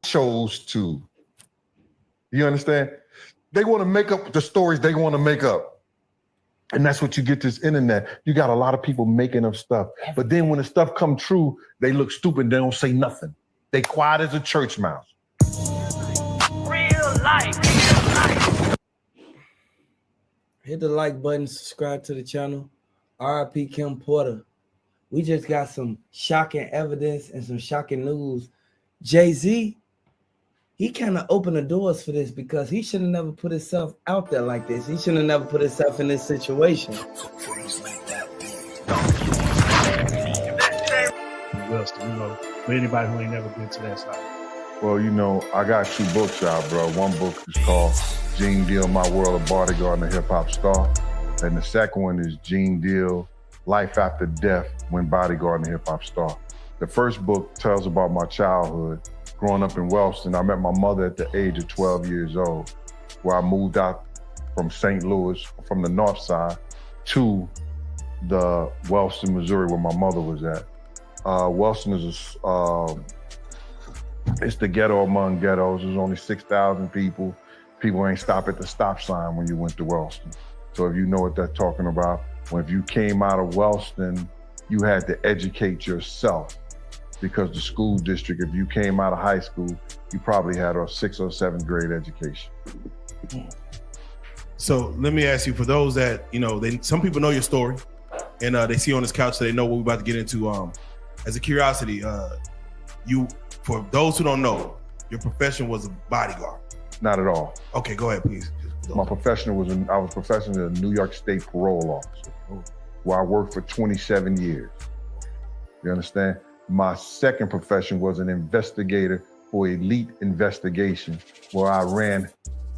chose to. You understand? They want to make up the stories they want to make up. And that's what you get this internet. You got a lot of people making up stuff. But then when the stuff come true, they look stupid. They don't say nothing. They quiet as a church mouse. Real life. Hit the like button, subscribe to the channel. RIP Kim Porter. We just got some shocking evidence and some shocking news. Jay-Z, he kind of opened the doors for this because he should have never put himself out there like this. He should have never put himself in this situation. Wilson, for anybody who ain't never been to that side. Well, I got 2 books out, bro. One book is called Gene Deal, My World of Bodyguard and a Hip Hop Star. And the second one is Gene Deal, Life After Death, When Bodyguard and a Hip Hop Star. The first book tells about my childhood. Growing up in Wellston, I met my mother at the age of 12 years old, where I moved out from St. Louis, from the north side, to the Wellston, Missouri, where my mother was at. Wellston is it's the ghetto among ghettos. There's only 6,000 people. People ain't stop at the stop sign when you went to Wellston. So if you know what they're talking about, if you came out of Wellston, you had to educate yourself. Because the school district, if you came out of high school, you probably had a 6th or 7th grade education. So let me ask you, for those that, some people know your story and they see you on this couch, so they know what we're about to get into. As a curiosity, for those who don't know, your profession was a bodyguard. Not at all. Okay, go ahead, please. My profession I was professionally a New York State parole officer, where I worked for 27 years. You understand? My second profession was an investigator for Elite Investigation, where I ran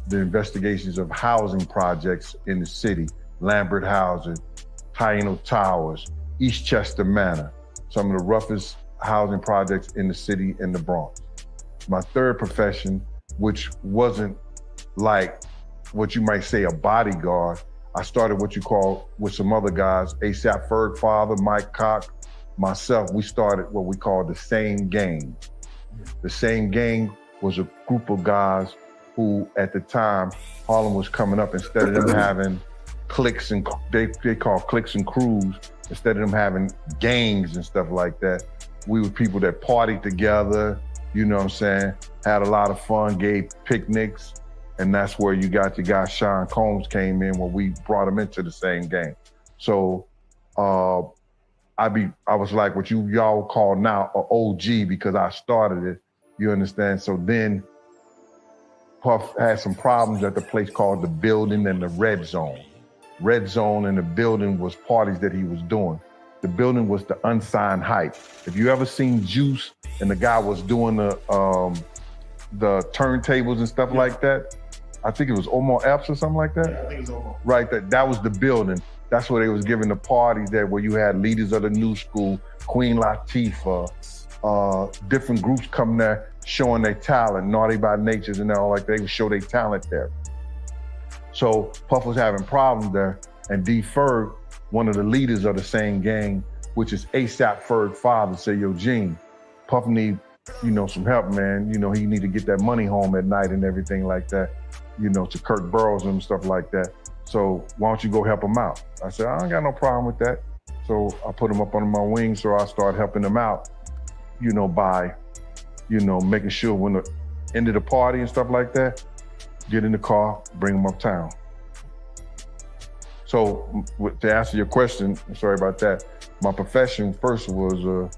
the investigations of housing projects in the city, Lambert Housing, Taino Towers, Eastchester Manor, some of the roughest housing projects in the city in the Bronx. My third profession, which wasn't like what you might say a bodyguard, I started what you call, with some other guys, ASAP Ferg father, Mike Cock, myself, we started what we call the Same Gang. The Same Gang was a group of guys who, at the time, Harlem was coming up. Instead of them having cliques and they call cliques and crews, instead of them having gangs and stuff like that, we were people that partied together, you know what I'm saying, had a lot of fun, gave picnics, and that's where you got your guy Sean Combs came in, where we brought him into the Same Gang. So I was like what y'all call now an OG because I started it, you understand? So then Puff had some problems at the place called The Building and the Red Zone. Red Zone and the Building was parties that he was doing. The Building was the unsigned hype. If you ever seen Juice and the guy was doing the turntables and stuff like that, I think it was Omar Epps or something like that. Yeah, I think it was Omar. Right, that was The Building. That's where they was giving the parties there, where you had leaders of the new school, Queen Latifah, different groups come there showing their talent, Naughty by Natures and all like that. They would show their talent there. So Puff was having problems there, and D Ferg, one of the leaders of the Same Gang, which is ASAP Ferg father, say, yo, Gene, Puff need, some help, man. He need to get that money home at night and everything like that, to Kirk Burroughs and stuff like that. So why don't you go help him out? I said, I ain't got no problem with that. So I put him up under my wing, so I started helping him out, by, making sure when the end of the party and stuff like that, get in the car, bring him uptown. So to answer your question, I'm sorry about that, my profession first was,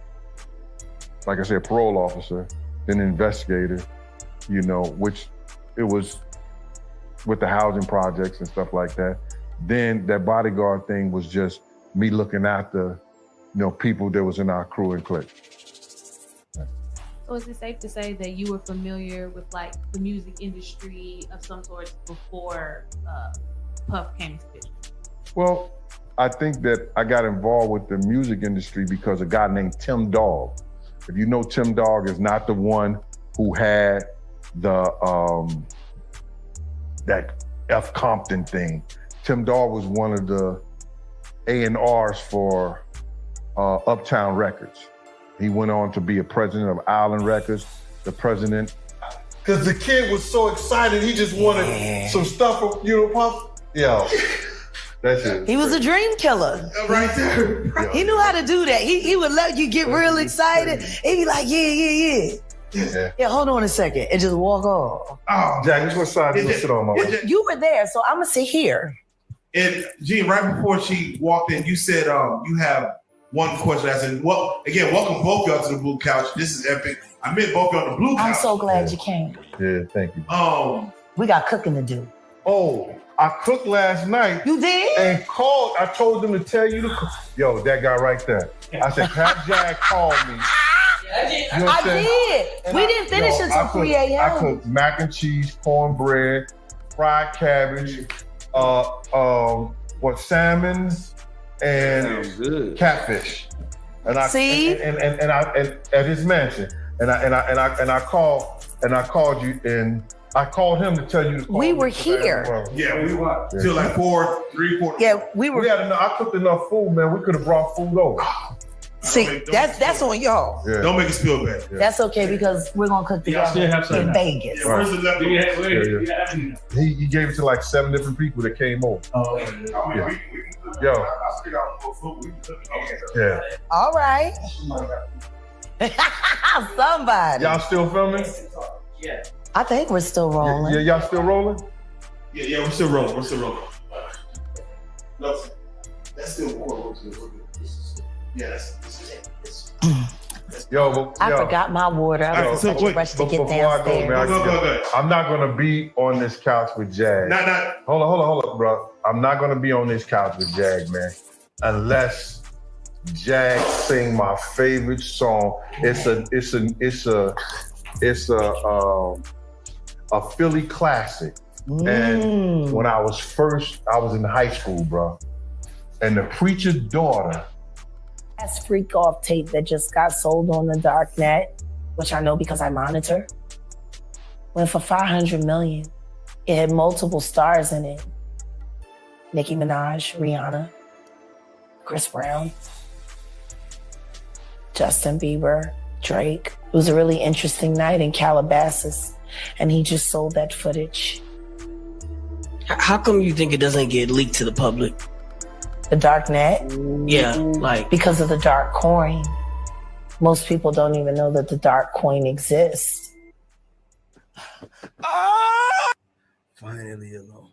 like I said, parole officer, then investigator, which it was with the housing projects and stuff like that. Then that bodyguard thing was just me looking after, people that was in our crew and clique. So is it safe to say that you were familiar with like the music industry of some sort before Puff came to picture? Well, I think that I got involved with the music industry because a guy named Tim Dog. If you know, Tim Dog is not the one who had the that F. Compton thing. Tim Dog was one of the A&Rs for Uptown Records. He went on to be a president of Island Records, the president Cause the kid was so excited, he just wanted some stuff from, Puff. Yo, that's it. He was a dream killer. Right there. He knew how to do that. He would let you get real excited. He'd be like, yeah. Yeah, hold on a second, and just walk off. Oh, Jack, what side you sit on, my way? You were there, so I'm gonna sit here. And Gene, right before she walked in, you said you have one question. I said, well, again, welcome both y'all to the Blue Couch. This is epic. I met both y'all on the Blue Couch. I'm so glad you came. Yeah, thank you. We got cooking to do. Oh, I cooked last night. You did? And called. I told them to tell you to cook. Yo, that guy right there. I said, Pat Jag called me. I did. We didn't finish until 3 a.m. I cooked mac and cheese, cornbread, fried cabbage, salmon and catfish. And I and at his mansion. And I called you and I called him to tell you to call we me. were here. Yeah, we were till like 3, 4. Yeah, we were. I cooked enough food, man. We could have brought food over. See, that's on y'all. Yeah. Don't make us feel bad. Yeah. That's okay because we're gonna cook together in Vegas. Yeah, where's the leftovers? He gave it to like 7 different people that came over. Oh, Yo. Yeah. All right. Somebody. Y'all still filming? Yeah. I think we're still rolling. Yeah, y'all still rolling? Yeah, we're still rolling. No, that's still cool. Yes. I forgot my water. I was in such a rush to get downstairs. Go. I'm not gonna be on this couch with Jag. Hold up, bro. I'm not gonna be on this couch with Jag, man, unless Jag sing my favorite song. It's a Philly classic. And when I was in high school, bro, and the preacher's daughter. That's Freak Off tape that just got sold on the dark net, which I know because I monitor. Went for $500 million. It had multiple stars in it. Nicki Minaj, Rihanna, Chris Brown, Justin Bieber, Drake. It was a really interesting night in Calabasas, and he just sold that footage. How come you think it doesn't get leaked to the public? The dark net? Yeah, like because of the dark coin. Most people don't even know that the dark coin exists. Finally alone.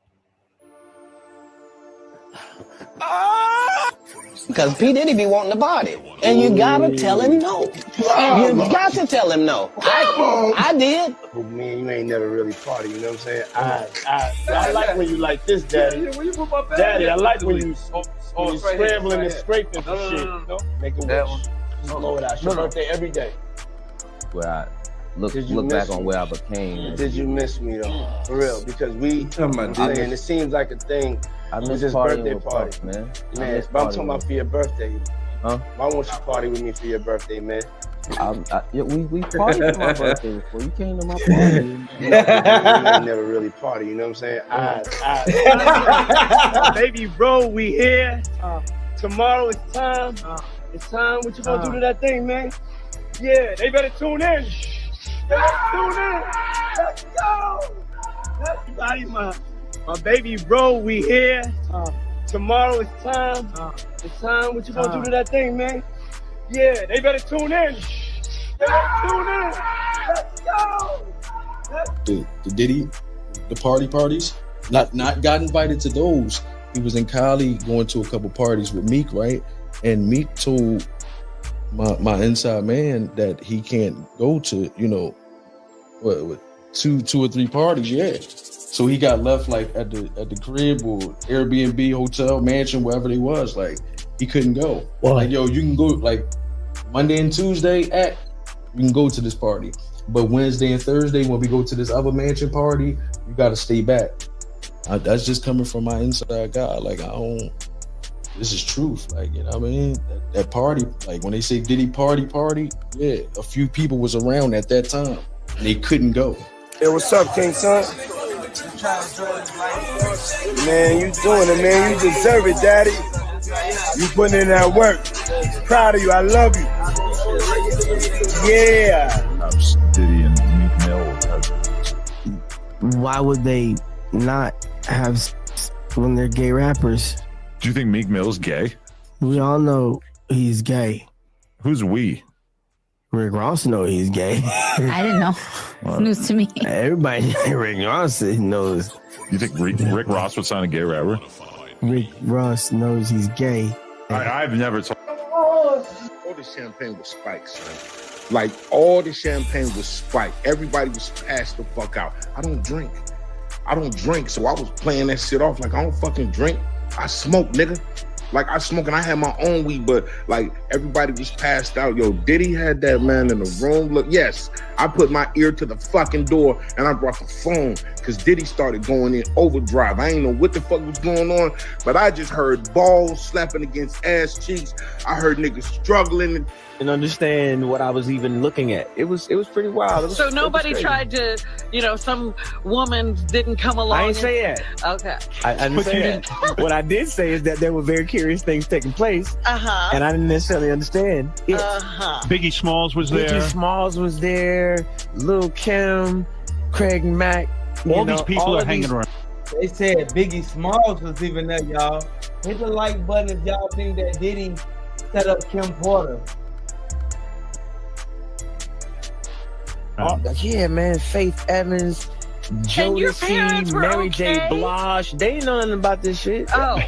Because P. Diddy be wanting the body. And you gotta tell him no. You got to tell him no. I did. But man, you ain't never really party, you know what I'm saying? I like when you like this, Daddy. Daddy, I like when you scrambling and scraping for shit. Make a wish. Just blow it out. It's your birthday every day. Where I look back on where I became. Did you miss me though? For real, because it seems like a thing. I miss this partying birthday with party, Puff, man. Man, but I'm talking about for your birthday. Huh? Why won't you party with me for your birthday, man? We partied for my birthday before. You came to my party. You ain't never really party, you know what I'm saying? Baby bro, we here. Tomorrow is time. It's time. What you gonna do to that thing, man? Yeah, they better tune in. Let's go. Everybody, my baby bro, we here. Tomorrow is time. It's time. What you gonna do to that thing, man? Yeah, they better tune in. Let's go. The Diddy, the parties, not got invited to those. He was in Cali going to a couple parties with Meek, right? And Meek told my inside man that he can't go to, what 2 or 3 parties yet. So he got left like at the crib or Airbnb, hotel, mansion, wherever they was. Like he couldn't go. Why? Like, yo, you can go like Monday and Tuesday you can go to this party. But Wednesday and Thursday, when we go to this other mansion party, you got to stay back. That's just coming from my inside guy. Like, this is truth. Like, you know what I mean? That party, like when they say Diddy party, yeah, a few people was around at that time and they couldn't go. Hey, what's up, King Son? Man, you doing it, man. You deserve it, Daddy. You putting in that work. Proud of you. I love you. Yeah. Diddy and Meek Mill have why would they not have sex when they're gay rappers? Do you think Meek Mill's gay? We all know he's gay. Who's we? Rick Ross knows he's gay. I didn't know. It's news to me. Everybody, Rick Ross knows. You think Rick Ross would sign a gay rapper? Rick Ross knows he's gay. I've never told. All the champagne was spiked, son. Like, all the champagne was spiked. Everybody was passed the fuck out. I don't drink, so I was playing that shit off like I don't fucking drink. I smoke, nigga. Like, I smoke and I had my own weed, but like everybody was passed out. Yo, Diddy had that man in the room. Look, yes, I put my ear to the fucking door and I brought the phone because Diddy started going in overdrive. I ain't know what the fuck was going on, but I just heard balls slapping against ass cheeks. I heard niggas struggling. And understand what I was even looking at. It was pretty wild. So nobody tried to, some woman didn't come along. I ain't say that. Okay. I didn't say that. What I did say is that there were very curious things taking place. And I didn't necessarily understand it. Biggie Smalls was there. Biggie Smalls was there. Lil' Kim, Craig Mack. All these people are hanging around. They said Biggie Smalls was even there, y'all. Hit the like button if y'all think that Diddy set up Kim Porter. Yeah, man. Faith Evans, Jodeci, Mary J. Blige. They didn't know nothing about this shit. Oh.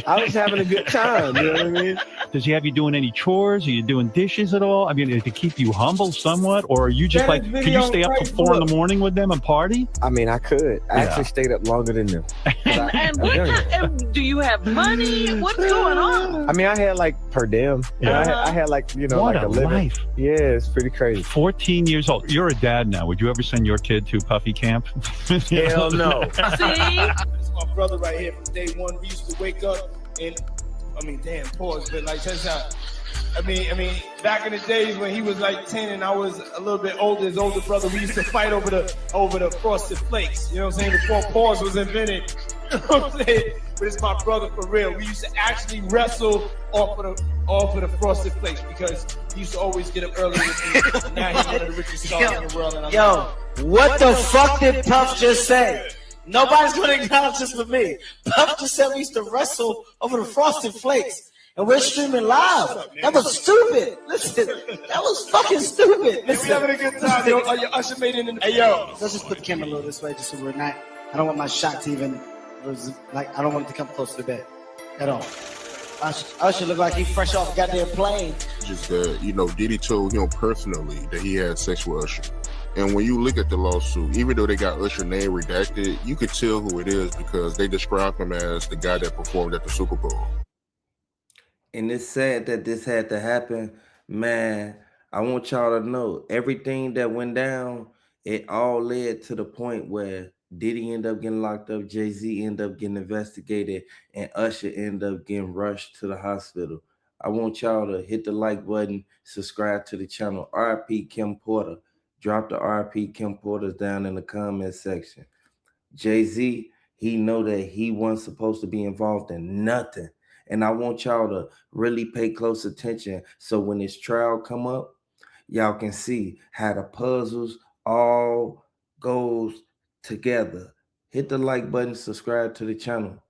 I was having a good time. You know what I mean? Does he have you doing any chores? Are you doing dishes at all? I mean, to keep you humble somewhat? Or are you just like, can you stay up till 4 a.m. with them and party? I mean, I could. I actually stayed up longer than them. And do you have money? What's going on? I mean, I had like per diem. I had like, what like a living. life. Yeah, it's pretty crazy. 14 years old. You're a dad now. Would you ever send your kid to Puffy camp? Hell no. See? It's my brother right here from day one. We used to wake up and, pause, but like, check this out. I mean, back in the days when he was like 10 and I was a little bit older, his older brother, we used to fight over the Frosted Flakes. You know what I'm saying? Before pause was invented. You know what I'm saying? But it's my brother for real. We used to actually wrestle off of the Frosted Flakes because he used to always get up early with me. Now he's one of the richest stars in the world. And What the fuck did Puff just say? Nobody's going to acknowledge this for me. Puff just said we used to wrestle over the Frosted Flakes, and we're streaming live. That was stupid. Listen, that was fucking stupid. Listen, we having a good time. Yo, your usher made it in the. Hey, yo, let's just put the camera a little this way, just so we're not. I don't want my shot to even. I don't want it to come close to the bed at all. Usher look like he fresh off a goddamn plane. Just that, Diddy told him personally that he had sex with Usher. And when you look at the lawsuit, even though they got Usher name redacted, you could tell who it is because they describe him as the guy that performed at the Super Bowl. And it's sad that this had to happen. Man, I want y'all to know everything that went down, it all led to the point where Diddy ended up getting locked up, Jay-Z ended up getting investigated, and Usher ended up getting rushed to the hospital. I want y'all to hit the like button, subscribe to the channel. RIP Kim Porter. Drop the RIP Kim Porters down in the comment section. Jay-Z, he know that he wasn't supposed to be involved in nothing. And I want y'all to really pay close attention so when this trial come up, y'all can see how the puzzles all goes together. Hit the like button, subscribe to the channel.